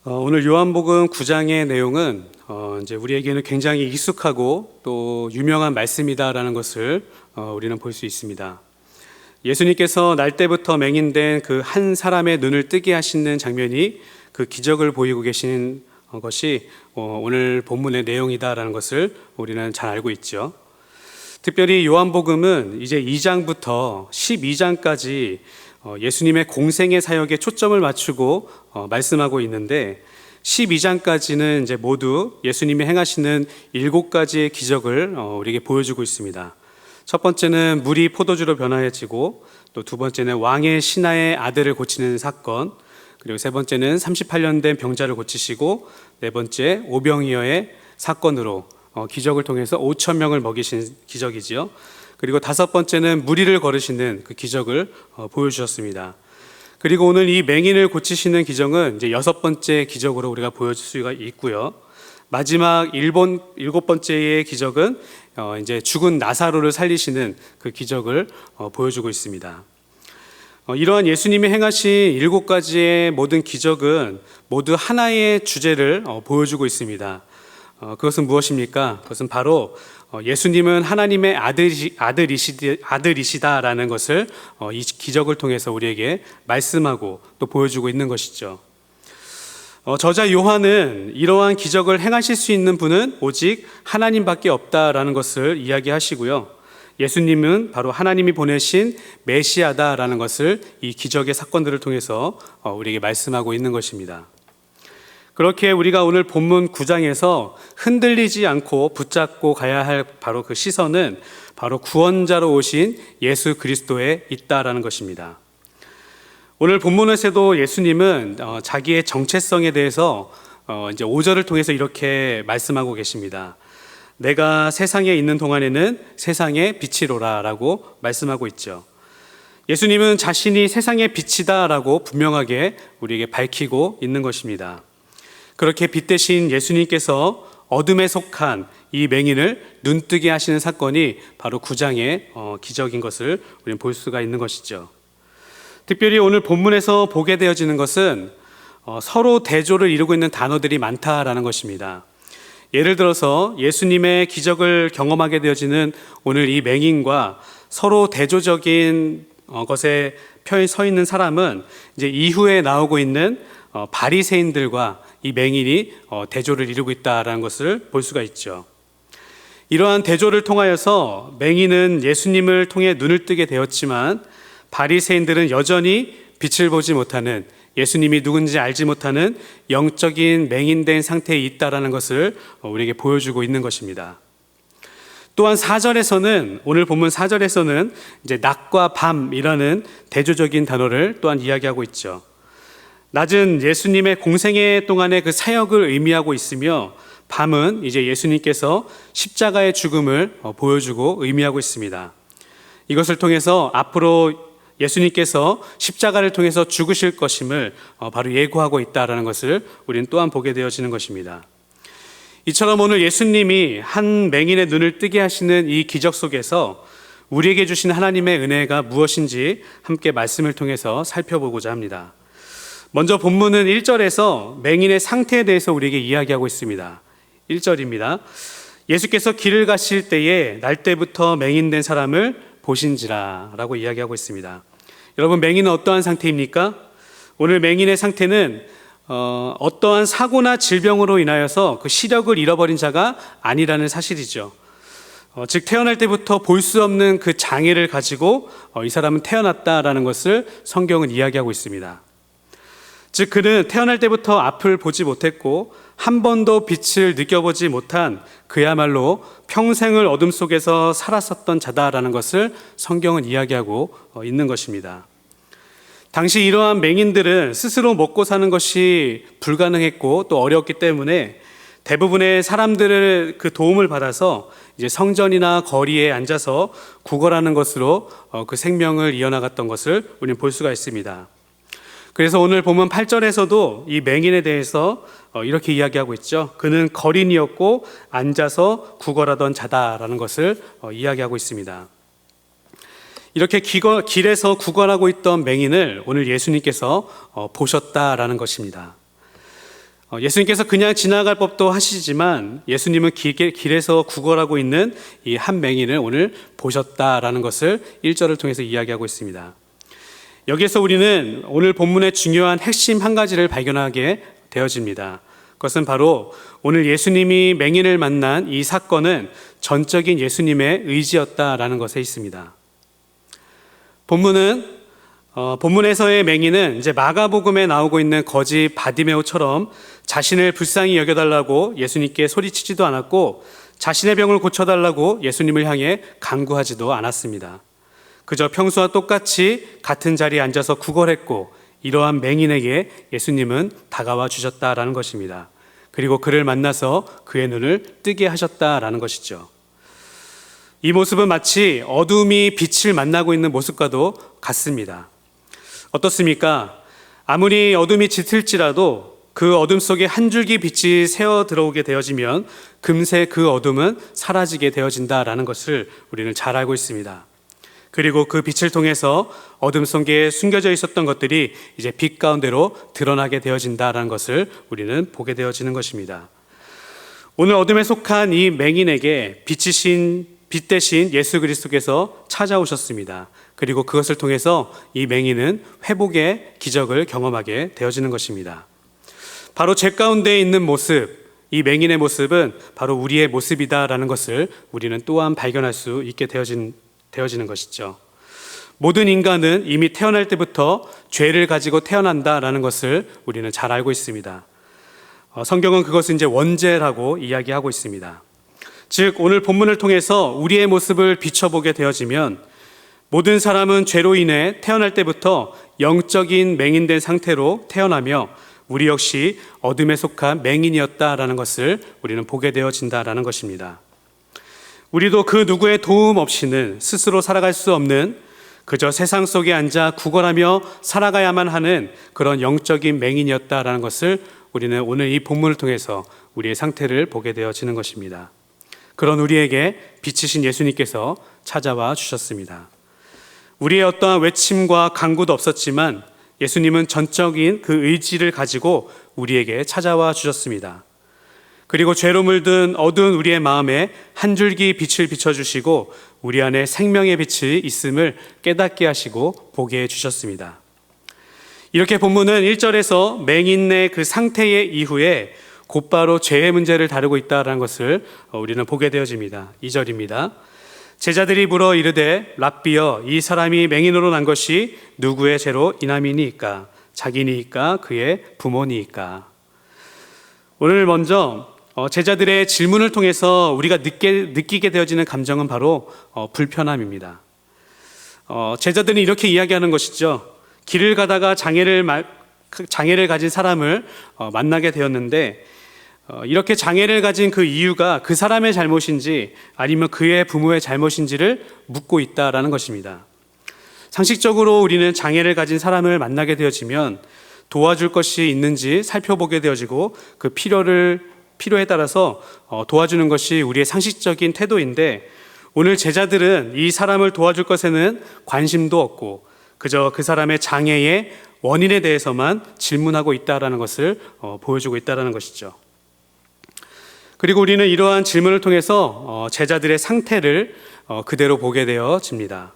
오늘 요한복음 9장의 내용은 이제 우리에게는 굉장히 익숙하고 또 유명한 말씀이다라는 것을 우리는 볼 수 있습니다. 예수님께서 날 때부터 맹인된 그 한 사람의 눈을 뜨게 하시는 장면이 그 기적을 보이고 계신 것이 오늘 본문의 내용이다라는 것을 우리는 잘 알고 있죠. 특별히 요한복음은 이제 2장부터 12장까지 예수님의 공생의 사역에 초점을 맞추고 말씀하고 있는데 12장까지는 이제 모두 예수님이 행하시는 7가지의 기적을 우리에게 보여주고 있습니다. 첫 번째는 물이 포도주로 변화해지고, 또 두 번째는 왕의 신하의 아들을 고치는 사건, 그리고 세 번째는 38년 된 병자를 고치시고, 네 번째 오병이어의 사건으로 기적을 통해서 5천 명을 먹이신 기적이지요. 그리고 다섯 번째는 무리를 걸으시는 그 기적을 보여주셨습니다. 그리고 오늘 이 맹인을 고치시는 기적은 이제 6번째 기적으로 우리가 보여줄 수가 있고요. 마지막 7번째의 기적은 이제 죽은 나사로를 살리시는 그 기적을 보여주고 있습니다. 이러한 예수님이 행하신 7가지의 모든 기적은 모두 하나의 주제를 보여주고 있습니다. 그것은 무엇입니까? 그것은 바로 예수님은 하나님의 아들이시다라는 것을 이 기적을 통해서 우리에게 말씀하고 또 보여주고 있는 것이죠. 저자 요한은 이러한 기적을 행하실 수 있는 분은 오직 하나님밖에 없다라는 것을 이야기하시고요. 예수님은 바로 하나님이 보내신 메시아다라는 것을 이 기적의 사건들을 통해서 우리에게 말씀하고 있는 것입니다. 그렇게 우리가 오늘 본문 9장에서 흔들리지 않고 붙잡고 가야 할 바로 그 시선은 바로 구원자로 오신 예수 그리스도에 있다라는 것입니다. 오늘 본문에서도 예수님은 자기의 정체성에 대해서 이제 5절을 통해서 이렇게 말씀하고 계십니다. 내가 세상에 있는 동안에는 세상의 빛이로라라고 말씀하고 있죠. 예수님은 자신이 세상의 빛이다라고 분명하게 우리에게 밝히고 있는 것입니다. 그렇게 빛 대신 예수님께서 어둠에 속한 이 맹인을 눈뜨게 하시는 사건이 바로 9장의 기적인 것을 우리는 볼 수가 있는 것이죠. 특별히 오늘 본문에서 보게 되어지는 것은 서로 대조를 이루고 있는 단어들이 많다라는 것입니다. 예를 들어서 예수님의 기적을 경험하게 되어지는 오늘 이 맹인과 서로 대조적인 것에 펴 서 있는 사람은 이제 이후에 나오고 있는 바리새인들과 이 맹인이 대조를 이루고 있다라는 것을 볼 수가 있죠. 이러한 대조를 통하여서 맹인은 예수님을 통해 눈을 뜨게 되었지만 바리새인들은 여전히 빛을 보지 못하는, 예수님이 누군지 알지 못하는 영적인 맹인된 상태에 있다라는 것을 우리에게 보여주고 있는 것입니다. 또한 4절에서는, 오늘 본문 4절에서는 이제 낮과 밤이라는 대조적인 단어를 또한 이야기하고 있죠. 낮은 예수님의 공생애 동안의 그 사역을 의미하고 있으며, 밤은 이제 예수님께서 십자가의 죽음을 보여주고 의미하고 있습니다. 이것을 통해서 앞으로 예수님께서 십자가를 통해서 죽으실 것임을 바로 예고하고 있다는 것을 우리는 또한 보게 되어지는 것입니다. 이처럼 오늘 예수님이 한 맹인의 눈을 뜨게 하시는 이 기적 속에서 우리에게 주신 하나님의 은혜가 무엇인지 함께 말씀을 통해서 살펴보고자 합니다. 먼저 본문은 1절에서 맹인의 상태에 대해서 우리에게 이야기하고 있습니다. 1절입니다. 예수께서 길을 가실 때에 날 때부터 맹인된 사람을 보신지라 라고 이야기하고 있습니다. 여러분, 맹인은 어떠한 상태입니까? 오늘 맹인의 상태는 어떠한 사고나 질병으로 인하여서 그 시력을 잃어버린 자가 아니라는 사실이죠. 즉 태어날 때부터 볼 수 없는 그 장애를 가지고 이 사람은 태어났다라는 것을 성경은 이야기하고 있습니다. 즉 그는 태어날 때부터 앞을 보지 못했고 한 번도 빛을 느껴보지 못한 그야말로 평생을 어둠 속에서 살았었던 자다라는 것을 성경은 이야기하고 있는 것입니다. 당시 이러한 맹인들은 스스로 먹고 사는 것이 불가능했고 또 어렵기 때문에 대부분의 사람들의 그 도움을 받아서 이제 성전이나 거리에 앉아서 구걸하는 것으로 그 생명을 이어나갔던 것을 우리는 볼 수가 있습니다. 그래서 오늘 보면 8절에서도 이 맹인에 대해서 이렇게 이야기하고 있죠. 그는 거린이었고 앉아서 구걸하던 자다라는 것을 이야기하고 있습니다. 이렇게 길에서 구걸하고 있던 맹인을 오늘 예수님께서 보셨다라는 것입니다. 예수님께서 그냥 지나갈 법도 하시지만 예수님은 길에서 구걸하고 있는 이 한 맹인을 오늘 보셨다라는 것을 1절을 통해서 이야기하고 있습니다. 여기에서 우리는 오늘 본문의 중요한 핵심 한 가지를 발견하게 되어집니다. 그것은 바로 오늘 예수님이 맹인을 만난 이 사건은 전적인 예수님의 의지였다라는 것에 있습니다. 본문에서의 맹인은 이제 마가복음에 나오고 있는 거지 바디메오처럼 자신을 불쌍히 여겨달라고 예수님께 소리치지도 않았고 자신의 병을 고쳐달라고 예수님을 향해 간구하지도 않았습니다. 그저 평소와 똑같이 같은 자리에 앉아서 구걸했고 이러한 맹인에게 예수님은 다가와 주셨다라는 것입니다. 그리고 그를 만나서 그의 눈을 뜨게 하셨다라는 것이죠. 이 모습은 마치 어둠이 빛을 만나고 있는 모습과도 같습니다. 어떻습니까? 아무리 어둠이 짙을지라도 그 어둠 속에 한 줄기 빛이 새어 들어오게 되어지면 금세 그 어둠은 사라지게 되어진다라는 것을 우리는 잘 알고 있습니다. 그리고 그 빛을 통해서 어둠 속에 숨겨져 있었던 것들이 이제 빛 가운데로 드러나게 되어진다라는 것을 우리는 보게 되어지는 것입니다. 오늘 어둠에 속한 이 맹인에게 빛 대신 예수 그리스도께서 찾아오셨습니다. 그리고 그것을 통해서 이 맹인은 회복의 기적을 경험하게 되어지는 것입니다. 바로 죄 가운데 있는 모습, 이 맹인의 모습은 바로 우리의 모습이다라는 것을 우리는 또한 발견할 수 있게 되어지는 것이죠. 모든 인간은 이미 태어날 때부터 죄를 가지고 태어난다라는 것을 우리는 잘 알고 있습니다. 성경은 그것을 이제 원죄라고 이야기하고 있습니다. 즉 오늘 본문을 통해서 우리의 모습을 비춰보게 되어지면 모든 사람은 죄로 인해 태어날 때부터 영적인 맹인된 상태로 태어나며 우리 역시 어둠에 속한 맹인이었다라는 것을 우리는 보게 되어진다라는 것입니다. 우리도 그 누구의 도움 없이는 스스로 살아갈 수 없는 그저 세상 속에 앉아 구걸하며 살아가야만 하는 그런 영적인 맹인이었다라는 것을 우리는 오늘 이 본문을 통해서 우리의 상태를 보게 되어지는 것입니다. 그런 우리에게 빛이신 예수님께서 찾아와 주셨습니다. 우리의 어떠한 외침과 간구도 없었지만 예수님은 전적인 그 의지를 가지고 우리에게 찾아와 주셨습니다. 그리고 죄로 물든 어두운 우리의 마음에 한 줄기 빛을 비춰주시고 우리 안에 생명의 빛이 있음을 깨닫게 하시고 보게 해주셨습니다. 이렇게 본문은 1절에서 맹인의 그 상태의 이후에 곧바로 죄의 문제를 다루고 있다는 것을 우리는 보게 되어집니다. 2절입니다. 제자들이 물어 이르되 랍비여 이 사람이 맹인으로 난 것이 누구의 죄로 인함이니이까 자기니이까 그의 부모니이까. 오늘 먼저 제자들의 질문을 통해서 우리가 느끼게 되어지는 감정은 바로 불편함입니다. 제자들은 이렇게 이야기하는 것이죠. 길을 가다가 장애를 가진 사람을 만나게 되었는데 이렇게 장애를 가진 그 이유가 그 사람의 잘못인지 아니면 그의 부모의 잘못인지를 묻고 있다라는 것입니다. 상식적으로 우리는 장애를 가진 사람을 만나게 되어지면 도와줄 것이 있는지 살펴보게 되어지고 그 필요에 따라서 도와주는 것이 우리의 상식적인 태도인데 오늘 제자들은 이 사람을 도와줄 것에는 관심도 없고 그저 그 사람의 장애의 원인에 대해서만 질문하고 있다라는 것을 보여주고 있다라는 것이죠. 그리고 우리는 이러한 질문을 통해서 제자들의 상태를 그대로 보게 되어집니다.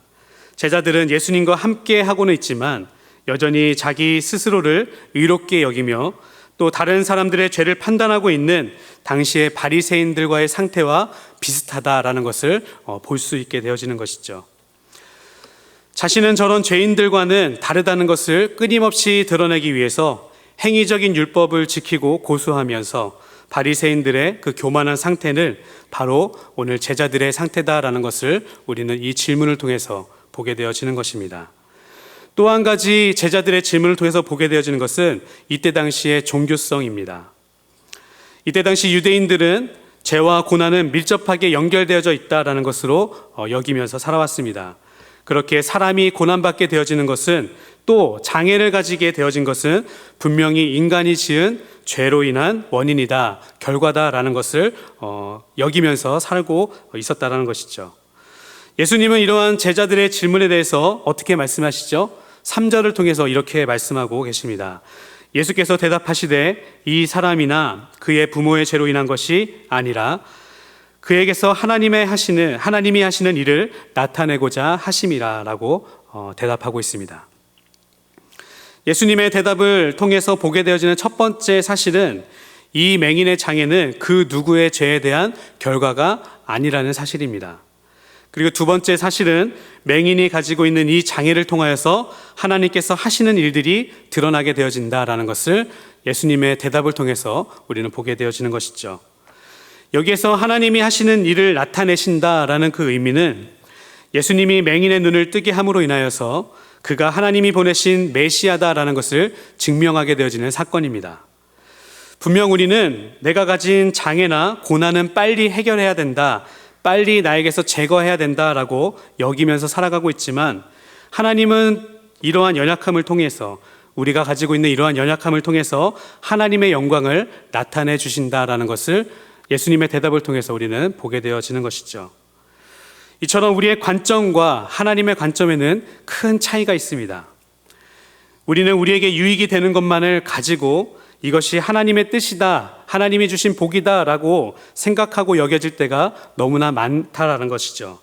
제자들은 예수님과 함께 하고는 있지만 여전히 자기 스스로를 의롭게 여기며 또 다른 사람들의 죄를 판단하고 있는 당시의 바리새인들과의 상태와 비슷하다라는 것을 볼 수 있게 되어지는 것이죠. 자신은 저런 죄인들과는 다르다는 것을 끊임없이 드러내기 위해서 행위적인 율법을 지키고 고수하면서 바리새인들의 그 교만한 상태는 바로 오늘 제자들의 상태다라는 것을 우리는 이 질문을 통해서 보게 되어지는 것입니다. 또 한 가지 제자들의 질문을 통해서 보게 되어지는 것은 이때 당시의 종교성입니다. 이때 당시 유대인들은 죄와 고난은 밀접하게 연결되어져 있다라는 것으로 여기면서 살아왔습니다. 그렇게 사람이 고난받게 되어지는 것은 또 장애를 가지게 되어진 것은 분명히 인간이 지은 죄로 인한 원인이다, 결과다라는 것을 여기면서 살고 있었다라는 것이죠. 예수님은 이러한 제자들의 질문에 대해서 어떻게 말씀하시죠? 3절을 통해서 이렇게 말씀하고 계십니다. 예수께서 대답하시되 이 사람이나 그의 부모의 죄로 인한 것이 아니라 그에게서 하나님이 하시는 일을 나타내고자 하심이라라고 대답하고 있습니다. 예수님의 대답을 통해서 보게 되어지는 첫 번째 사실은 이 맹인의 장애는 그 누구의 죄에 대한 결과가 아니라는 사실입니다. 그리고 두 번째 사실은 맹인이 가지고 있는 이 장애를 통하여서 하나님께서 하시는 일들이 드러나게 되어진다라는 것을 예수님의 대답을 통해서 우리는 보게 되어지는 것이죠. 여기에서 하나님이 하시는 일을 나타내신다라는 그 의미는 예수님이 맹인의 눈을 뜨게 함으로 인하여서 그가 하나님이 보내신 메시아다라는 것을 증명하게 되어지는 사건입니다. 분명 우리는 내가 가진 장애나 고난은 빨리 해결해야 된다, 빨리 나에게서 제거해야 된다라고 여기면서 살아가고 있지만 하나님은 이러한 연약함을 통해서 우리가 가지고 있는 이러한 연약함을 통해서 하나님의 영광을 나타내 주신다라는 것을 예수님의 대답을 통해서 우리는 보게 되어지는 것이죠. 이처럼 우리의 관점과 하나님의 관점에는 큰 차이가 있습니다. 우리는 우리에게 유익이 되는 것만을 가지고 이것이 하나님의 뜻이다, 하나님이 주신 복이다라고 생각하고 여겨질 때가 너무나 많다라는 것이죠.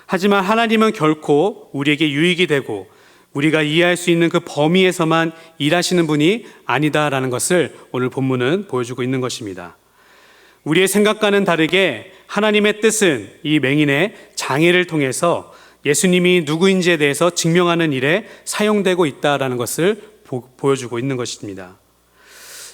하지만 하나님은 결코 우리에게 유익이 되고 우리가 이해할 수 있는 그 범위에서만 일하시는 분이 아니다라는 것을 오늘 본문은 보여주고 있는 것입니다. 우리의 생각과는 다르게 하나님의 뜻은 이 맹인의 장애를 통해서 예수님이 누구인지에 대해서 증명하는 일에 사용되고 있다라는 것을 보여주고 있는 것입니다.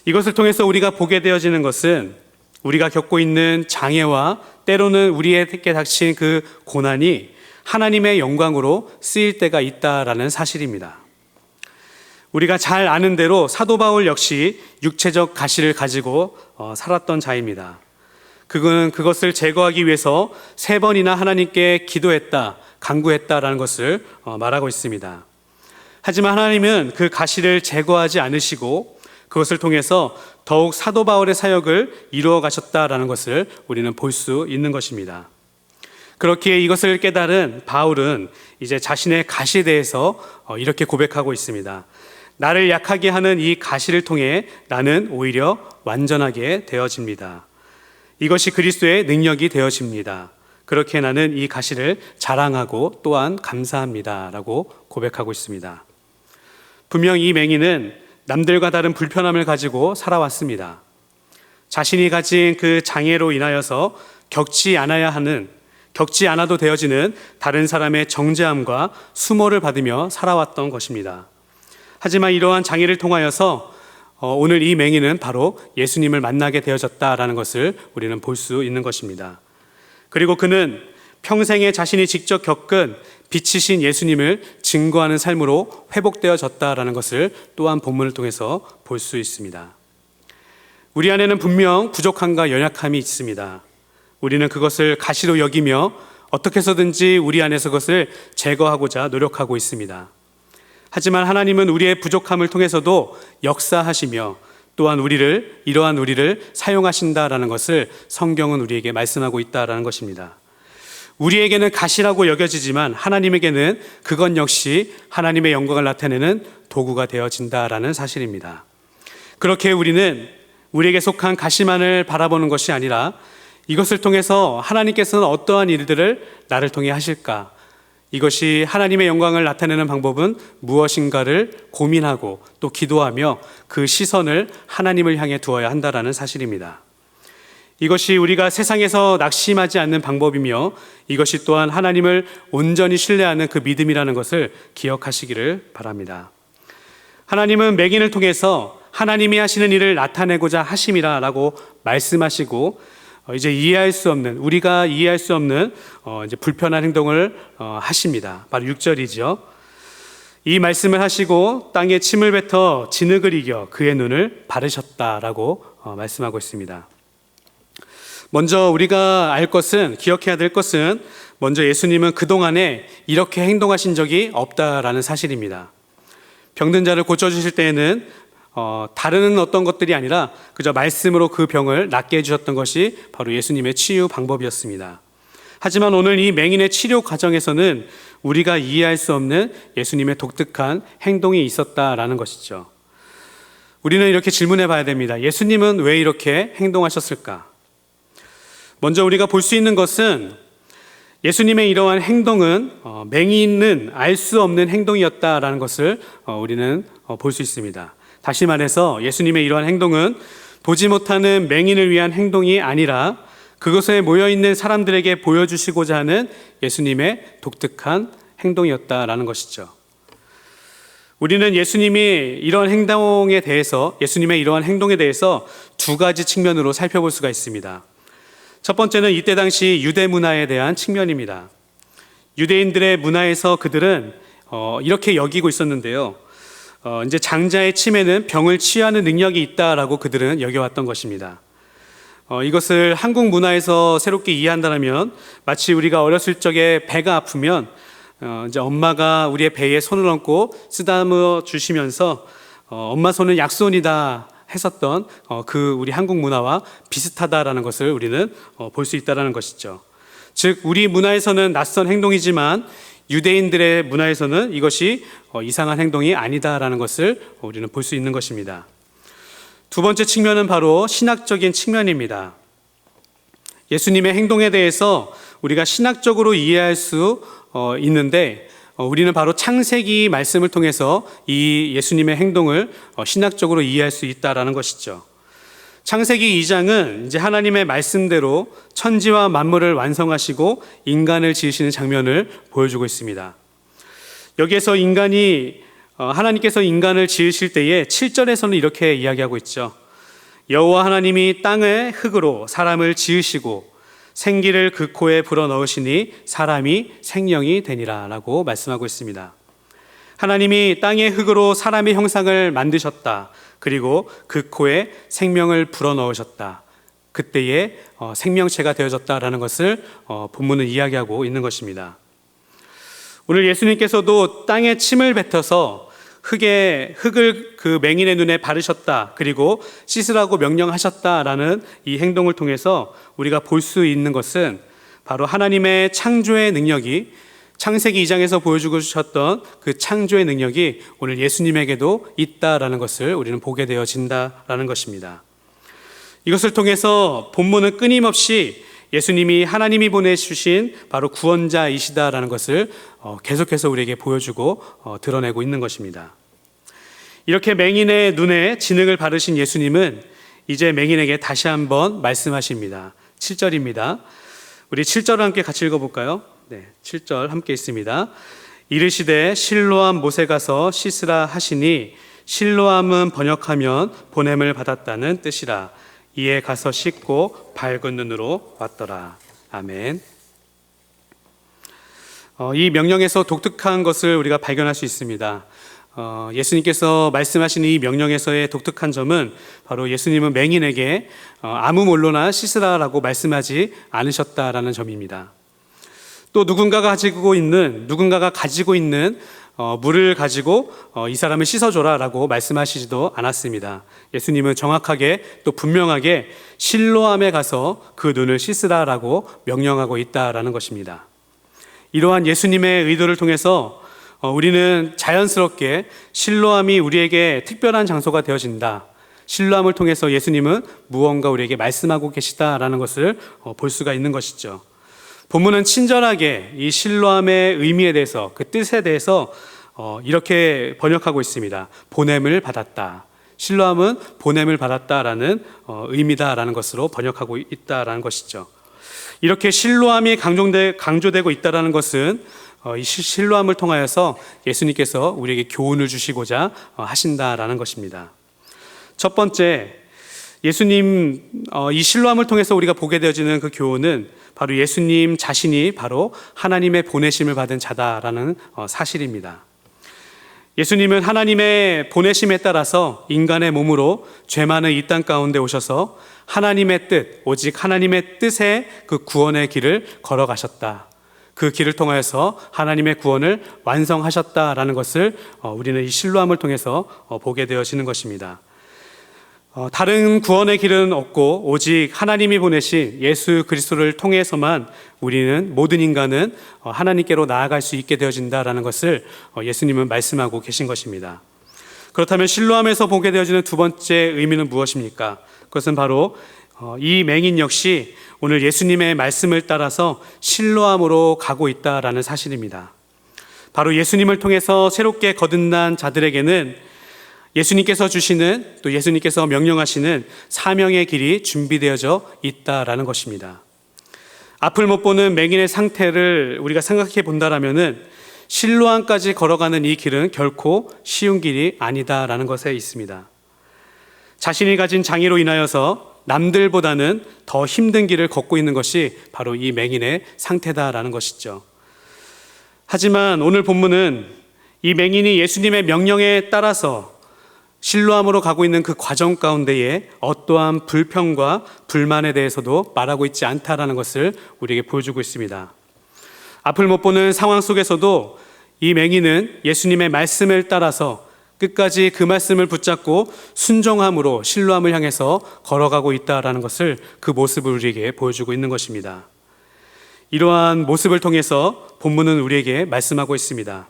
이것을 통해서 우리가 보게 되어지는 것은 우리가 겪고 있는 장애와 때로는 우리에게 닥친 그 고난이 하나님의 영광으로 쓰일 때가 있다라는 사실입니다. 우리가 잘 아는 대로 사도 바울 역시 육체적 가시를 가지고 살았던 자입니다. 그는 그것을 제거하기 위해서 3번이나 하나님께 기도했다, 간구했다라는 것을 말하고 있습니다. 하지만 하나님은 그 가시를 제거하지 않으시고 그것을 통해서 더욱 사도 바울의 사역을 이루어 가셨다라는 것을 우리는 볼 수 있는 것입니다. 그렇기에 이것을 깨달은 바울은 이제 자신의 가시에 대해서 이렇게 고백하고 있습니다. 나를 약하게 하는 이 가시를 통해 나는 오히려 완전하게 되어집니다. 이것이 그리스도의 능력이 되어집니다. 그렇게 나는 이 가시를 자랑하고 또한 감사합니다 라고 고백하고 있습니다. 분명 이 맹인은 남들과 다른 불편함을 가지고 살아왔습니다. 자신이 가진 그 장애로 인하여서 겪지 않아도 되어지는 다른 사람의 정죄함과 수모를 받으며 살아왔던 것입니다. 하지만 이러한 장애를 통하여서 오늘 이 맹인은 바로 예수님을 만나게 되어졌다라는 것을 우리는 볼 수 있는 것입니다. 그리고 그는 평생에 자신이 직접 겪은 빛이신 예수님을 증거하는 삶으로 회복되어졌다라는 것을 또한 본문을 통해서 볼 수 있습니다. 우리 안에는 분명 부족함과 연약함이 있습니다. 우리는 그것을 가시로 여기며 어떻게 해서든지 우리 안에서 그것을 제거하고자 노력하고 있습니다. 하지만 하나님은 우리의 부족함을 통해서도 역사하시며 또한 이러한 우리를 사용하신다라는 것을 성경은 우리에게 말씀하고 있다라는 것입니다. 우리에게는 가시라고 여겨지지만 하나님에게는 그것 역시 하나님의 영광을 나타내는 도구가 되어진다라는 사실입니다. 그렇게 우리는 우리에게 속한 가시만을 바라보는 것이 아니라 이것을 통해서 하나님께서는 어떠한 일들을 나를 통해 하실까? 이것이 하나님의 영광을 나타내는 방법은 무엇인가를 고민하고 또 기도하며 그 시선을 하나님을 향해 두어야 한다라는 사실입니다. 이것이 우리가 세상에서 낙심하지 않는 방법이며 이것이 또한 하나님을 온전히 신뢰하는 그 믿음이라는 것을 기억하시기를 바랍니다. 하나님은 맹인을 통해서 하나님이 하시는 일을 나타내고자 하심이라라고 말씀하시고 이제 우리가 이해할 수 없는 이제 불편한 행동을 하십니다. 바로 6절이죠. 이 말씀을 하시고 땅에 침을 뱉어 진흙을 이겨 그의 눈을 바르셨다라고 말씀하고 있습니다. 먼저 우리가 기억해야 될 것은 먼저 예수님은 그동안에 이렇게 행동하신 적이 없다라는 사실입니다. 병든 자를 고쳐주실 때에는 다른 어떤 것들이 아니라 그저 말씀으로 그 병을 낫게 해주셨던 것이 바로 예수님의 치유 방법이었습니다. 하지만 오늘 이 맹인의 치료 과정에서는 우리가 이해할 수 없는 예수님의 독특한 행동이 있었다라는 것이죠. 우리는 이렇게 질문해 봐야 됩니다. 예수님은 왜 이렇게 행동하셨을까? 먼저 우리가 볼 수 있는 것은 예수님의 이러한 행동은 맹인은 알 수 없는 행동이었다라는 것을 우리는 볼 수 있습니다. 다시 말해서 예수님의 이러한 행동은 보지 못하는 맹인을 위한 행동이 아니라 그곳에 모여있는 사람들에게 보여주시고자 하는 예수님의 독특한 행동이었다라는 것이죠. 우리는 예수님의 이러한 행동에 대해서 두 가지 측면으로 살펴볼 수가 있습니다. 첫 번째는 이때 당시 유대 문화에 대한 측면입니다. 유대인들의 문화에서 그들은 이렇게 여기고 있었는데요. 이제 장자의 침에는 병을 치유하는 능력이 있다라고 그들은 여겨왔던 것입니다. 이것을 한국 문화에서 새롭게 이해한다면 마치 우리가 어렸을 적에 배가 아프면 이제 엄마가 우리의 배에 손을 얹고 쓰다듬어 주시면서 엄마 손은 약손이다 했었던 그 우리 한국 문화와 비슷하다라는 것을 우리는 볼 수 있다라는 것이죠. 즉 우리 문화에서는 낯선 행동이지만 유대인들의 문화에서는 이것이 이상한 행동이 아니다라는 것을 우리는 볼 수 있는 것입니다. 두 번째 측면은 바로 신학적인 측면입니다. 예수님의 행동에 대해서 우리가 신학적으로 이해할 수 있는데 우리는 바로 창세기 말씀을 통해서 이 예수님의 행동을 신학적으로 이해할 수 있다라는 것이죠. 창세기 2장은 이제 하나님의 말씀대로 천지와 만물을 완성하시고 인간을 지으시는 장면을 보여주고 있습니다. 여기에서 하나님께서 인간을 지으실 때에 7절에서는 이렇게 이야기하고 있죠. 여호와 하나님이 땅의 흙으로 사람을 지으시고 생기를 그 코에 불어넣으시니 사람이 생명이 되니라 라고 말씀하고 있습니다. 하나님이 땅의 흙으로 사람의 형상을 만드셨다. 그리고 그 코에 생명을 불어넣으셨다. 그때에 생명체가 되어졌다라는 것을 본문은 이야기하고 있는 것입니다. 오늘 예수님께서도 땅에 침을 뱉어서 흙을 그 맹인의 눈에 바르셨다. 그리고 씻으라고 명령하셨다라는 이 행동을 통해서 우리가 볼 수 있는 것은 바로 하나님의 창조의 능력이 창세기 2장에서 보여주고 주셨던 그 창조의 능력이 오늘 예수님에게도 있다라는 것을 우리는 보게 되어진다라는 것입니다. 이것을 통해서 본문은 끊임없이 예수님이 하나님이 보내주신 바로 구원자이시다라는 것을 계속해서 우리에게 보여주고 드러내고 있는 것입니다. 이렇게 맹인의 눈에 진흙을 바르신 예수님은 이제 맹인에게 다시 한번 말씀하십니다. 7절입니다. 우리 7절을 함께 같이 읽어볼까요? 네, 7절 함께 있습니다. 이르시되 실로암 못에 가서 씻으라 하시니 실로암은 번역하면 보냄을 받았다는 뜻이라. 이에 가서 씻고 밝은 눈으로 왔더라. 아멘. 이 명령에서 독특한 것을 우리가 발견할 수 있습니다. 예수님께서 말씀하신 이 명령에서의 독특한 점은 바로 예수님은 맹인에게 아무 몰로나 씻으라라고 말씀하지 않으셨다라는 점입니다. 또 누군가가 가지고 있는 물을 가지고 이 사람을 씻어줘라라고 말씀하시지도 않았습니다. 예수님은 정확하게 또 분명하게 실로암에 가서 그 눈을 씻으라라고 명령하고 있다라는 것입니다. 이러한 예수님의 의도를 통해서 우리는 자연스럽게 실로암이 우리에게 특별한 장소가 되어진다. 실로암을 통해서 예수님은 무언가 우리에게 말씀하고 계시다라는 것을 볼 수가 있는 것이죠. 본문은 친절하게 이 실로암의 의미에 대해서 그 뜻에 대해서 이렇게 번역하고 있습니다. 보냄을 받았다. 실로암은 보냄을 받았다라는 의미다라는 것으로 번역하고 있다라는 것이죠. 이렇게 실로암이 강조되고 있다라는 것은 이 실로암을 통하여서 예수님께서 우리에게 교훈을 주시고자 하신다라는 것입니다. 첫 번째, 예수님 이 실로암을 통해서 우리가 보게 되어지는 그 교훈은 바로 예수님 자신이 바로 하나님의 보내심을 받은 자다라는 사실입니다. 예수님은 하나님의 보내심에 따라서 인간의 몸으로 죄 많은 이 땅 가운데 오셔서 하나님의 뜻, 오직 하나님의 뜻의 그 구원의 길을 걸어가셨다. 그 길을 통하여서 하나님의 구원을 완성하셨다라는 것을 우리는 이 실로암을 통해서 보게 되어지는 것입니다. 다른 구원의 길은 없고 오직 하나님이 보내신 예수 그리스도를 통해서만 우리는 모든 인간은 하나님께로 나아갈 수 있게 되어진다라는 것을 예수님은 말씀하고 계신 것입니다. 그렇다면 실로암에서 보게 되어지는 두 번째 의미는 무엇입니까? 그것은 바로 이 맹인 역시 오늘 예수님의 말씀을 따라서 실로암으로 가고 있다라는 사실입니다. 바로 예수님을 통해서 새롭게 거듭난 자들에게는 예수님께서 주시는, 또 예수님께서 명령하시는 사명의 길이 준비되어져 있다라는 것입니다. 앞을 못 보는 맹인의 상태를 우리가 생각해 본다라면은 실로암까지 걸어가는 이 길은 결코 쉬운 길이 아니다라는 것에 있습니다. 자신이 가진 장애로 인하여서 남들보다는 더 힘든 길을 걷고 있는 것이 바로 이 맹인의 상태다라는 것이죠. 하지만 오늘 본문은 이 맹인이 예수님의 명령에 따라서 실로암으로 가고 있는 그 과정 가운데에 어떠한 불평과 불만에 대해서도 말하고 있지 않다라는 것을 우리에게 보여주고 있습니다. 앞을 못 보는 상황 속에서도 이 맹인은 예수님의 말씀을 따라서 끝까지 그 말씀을 붙잡고 순종함으로 실로암을 향해서 걸어가고 있다라는 것을, 그 모습을 우리에게 보여주고 있는 것입니다. 이러한 모습을 통해서 본문은 우리에게 말씀하고 있습니다.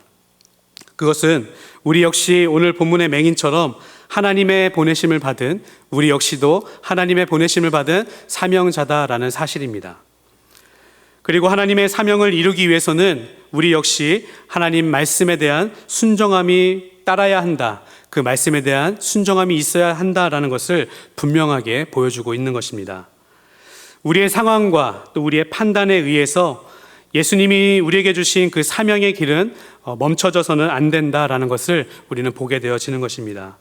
그것은 우리 역시 오늘 본문의 맹인처럼 하나님의 보내심을 받은, 우리 역시도 하나님의 보내심을 받은 사명자다라는 사실입니다. 그리고 하나님의 사명을 이루기 위해서는 우리 역시 하나님 말씀에 대한 순종함이 따라야 한다, 그 말씀에 대한 순종함이 있어야 한다라는 것을 분명하게 보여주고 있는 것입니다. 우리의 상황과 또 우리의 판단에 의해서 예수님이 우리에게 주신 그 사명의 길은 멈춰져서는 안 된다라는 것을 우리는 보게 되어지는 것입니다.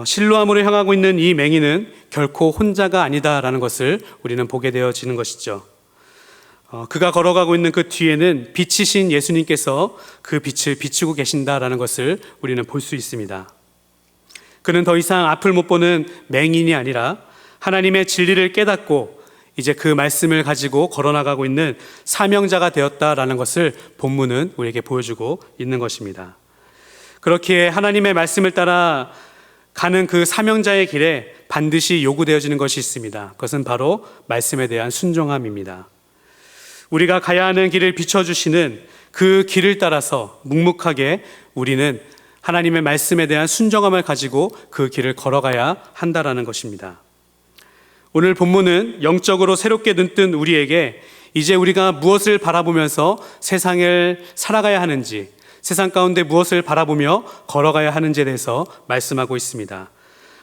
실로암으로 향하고 있는 이 맹인은 결코 혼자가 아니다라는 것을 우리는 보게 되어지는 것이죠. 그가 걸어가고 있는 그 뒤에는 빛이신 예수님께서 그 빛을 비추고 계신다라는 것을 우리는 볼 수 있습니다. 그는 더 이상 앞을 못 보는 맹인이 아니라 하나님의 진리를 깨닫고 이제 그 말씀을 가지고 걸어나가고 있는 사명자가 되었다라는 것을 본문은 우리에게 보여주고 있는 것입니다. 그렇게 하나님의 말씀을 따라 가는 그 사명자의 길에 반드시 요구되어지는 것이 있습니다. 그것은 바로 말씀에 대한 순종함입니다. 우리가 가야 하는 길을 비춰주시는 그 길을 따라서 묵묵하게 우리는 하나님의 말씀에 대한 순종함을 가지고 그 길을 걸어가야 한다라는 것입니다. 오늘 본문은 영적으로 새롭게 눈뜬 우리에게 이제 우리가 무엇을 바라보면서 세상을 살아가야 하는지, 세상 가운데 무엇을 바라보며 걸어가야 하는지에 대해서 말씀하고 있습니다.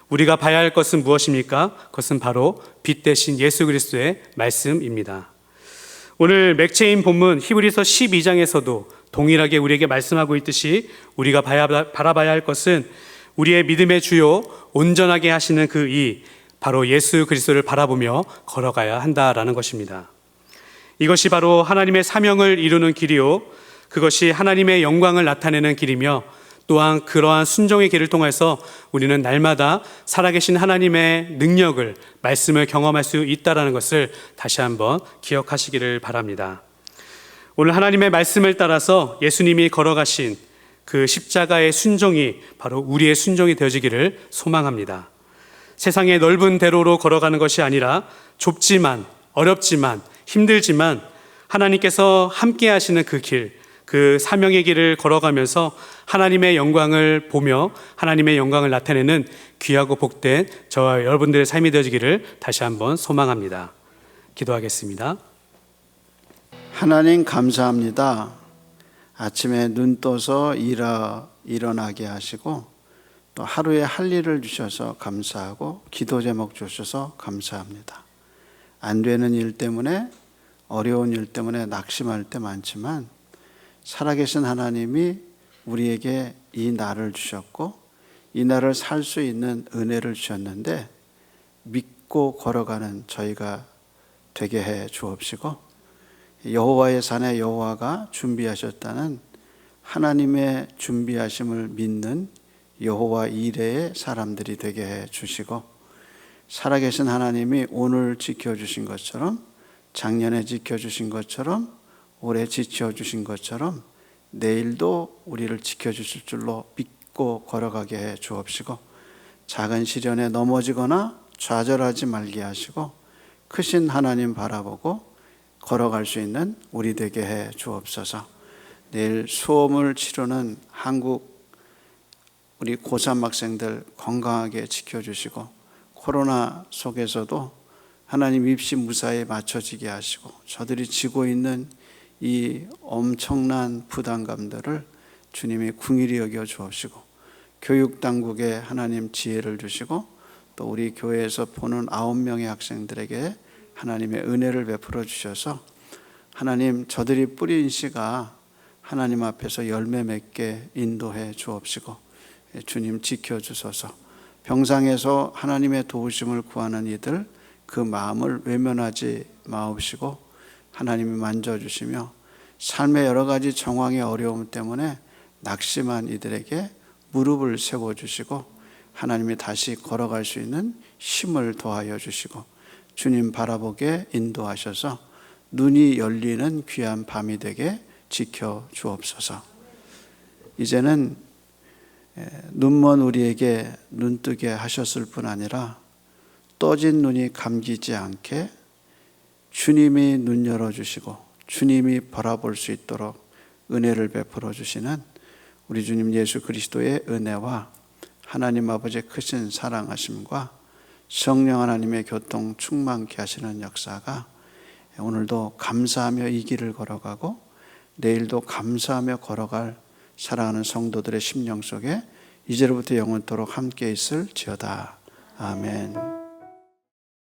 우리가 봐야 할 것은 무엇입니까? 그것은 바로 빛 대신 예수 그리스도의 말씀입니다. 오늘 맥체인 본문 히브리서 12장에서도 동일하게 우리에게 말씀하고 있듯이 우리가 바라봐야 할 것은 우리의 믿음의 주요 온전하게 하시는 그 이, 바로 예수 그리스도를 바라보며 걸어가야 한다라는 것입니다. 이것이 바로 하나님의 사명을 이루는 길이요, 그것이 하나님의 영광을 나타내는 길이며, 또한 그러한 순종의 길을 통해서 우리는 날마다 살아계신 하나님의 능력을, 말씀을 경험할 수 있다는 것을 다시 한번 기억하시기를 바랍니다. 오늘 하나님의 말씀을 따라서 예수님이 걸어가신 그 십자가의 순종이 바로 우리의 순종이 되어지기를 소망합니다. 세상의 넓은 대로로 걸어가는 것이 아니라 좁지만, 어렵지만, 힘들지만 하나님께서 함께 하시는 그 길, 그 사명의 길을 걸어가면서 하나님의 영광을 보며 하나님의 영광을 나타내는 귀하고 복된 저와 여러분들의 삶이 되어지기를 다시 한번 소망합니다. 기도하겠습니다. 하나님 감사합니다. 아침에 눈 떠서 일어나게 하시고 또 하루에 할 일을 주셔서 감사하고 기도 제목 주셔서 감사합니다. 안 되는 일 때문에, 어려운 일 때문에 낙심할 때 많지만 살아계신 하나님이 우리에게 이 날을 주셨고 이 날을 살 수 있는 은혜를 주셨는데 믿고 걸어가는 저희가 되게 해 주옵시고, 여호와의 산에 여호와가 준비하셨다는 하나님의 준비하심을 믿는 여호와 이레의 사람들이 되게 해 주시고, 살아계신 하나님이 오늘 지켜주신 것처럼, 작년에 지켜주신 것처럼, 올해 지켜주신 것처럼 내일도 우리를 지켜주실 줄로 믿고 걸어가게 해 주옵시고, 작은 시련에 넘어지거나 좌절하지 말게 하시고 크신 하나님 바라보고 걸어갈 수 있는 우리 되게 해 주옵소서. 내일 수험을 치르는 한국 우리 고3 학생들 건강하게 지켜주시고 코로나 속에서도 하나님 입시 무사히 맞춰지게 하시고 저들이 지고 있는 이 엄청난 부담감들을 주님이 긍휼히 여겨 주옵시고 교육당국에 하나님 지혜를 주시고 또 우리 교회에서 보는 9명의 학생들에게 하나님의 은혜를 베풀어 주셔서 하나님 저들이 뿌린 씨가 하나님 앞에서 열매 맺게 인도해 주옵시고 주님 지켜주소서. 병상에서 하나님의 도우심을 구하는 이들 그 마음을 외면하지 마옵시고 하나님이 만져주시며 삶의 여러 가지 정황의 어려움 때문에 낙심한 이들에게 무릎을 세워주시고 하나님이 다시 걸어갈 수 있는 힘을 더하여 주시고 주님 바라보게 인도하셔서 눈이 열리는 귀한 밤이 되게 지켜 주옵소서. 이제는 눈먼 우리에게 눈뜨게 하셨을 뿐 아니라 떠진 눈이 감기지 않게 주님이 눈 열어주시고 주님이 바라볼 수 있도록 은혜를 베풀어 주시는 우리 주님 예수 그리스도의 은혜와 하나님 아버지의 크신 사랑하심과 성령 하나님의 교통 충만케 하시는 역사가 오늘도 감사하며 이 길을 걸어가고 내일도 감사하며 걸어갈 사랑하는 성도들의 심령 속에 이제로부터 영원토록 함께 있을지어다. 아멘.